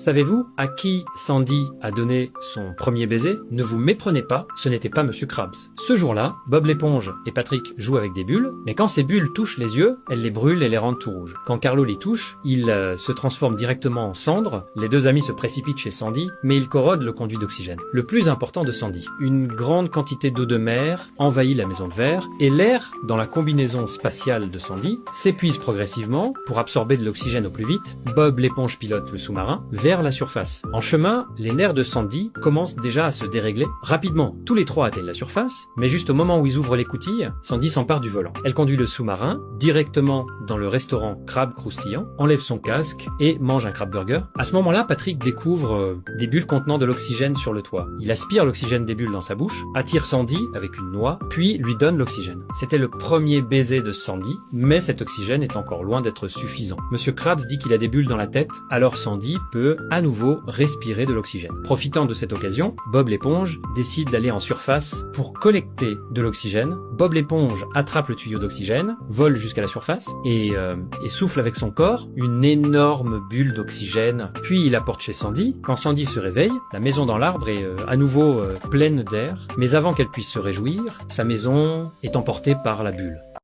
Savez-vous à qui Sandy a donné son premier baiser? Ne vous méprenez pas, ce n'était pas Monsieur Krabs. Ce jour-là, Bob l'éponge et Patrick jouent avec des bulles, mais quand ces bulles touchent les yeux, elles les brûlent et les rendent tout rouges. Quand Carlo les touche, il se transforme directement en cendre, les deux amis se précipitent chez Sandy, mais il corrode le conduit d'oxygène. Le plus important de Sandy, une grande quantité d'eau de mer envahit la maison de verre, et l'air, dans la combinaison spatiale de Sandy, s'épuise progressivement pour absorber de l'oxygène au plus vite. Bob l'éponge pilote le sous-marin vers la surface. En chemin, les nerfs de Sandy commencent déjà à se dérégler. Rapidement, tous les trois atteignent la surface, mais juste au moment où ils ouvrent les coutilles, Sandy s'empare du volant. Elle conduit le sous-marin directement dans le restaurant Crabe Croustillant, enlève son casque et mange un crabe burger. À ce moment-là, Patrick découvre des bulles contenant de l'oxygène sur le toit. Il aspire l'oxygène des bulles dans sa bouche, attire Sandy avec une noix, puis lui donne l'oxygène. C'était le premier baiser de Sandy, mais cet oxygène est encore loin d'être suffisant. Monsieur Krabs dit qu'il a des bulles dans la tête, alors Sandy peut à nouveau respirer de l'oxygène. Profitant de cette occasion, Bob l'éponge décide d'aller en surface pour collecter de l'oxygène. Bob l'éponge attrape le tuyau d'oxygène, vole jusqu'à la surface et souffle avec son corps une énorme bulle d'oxygène. Puis il apporte chez Sandy. Quand Sandy se réveille, la maison dans l'arbre est à nouveau pleine d'air, mais avant qu'elle puisse se réjouir, sa maison est emportée par la bulle.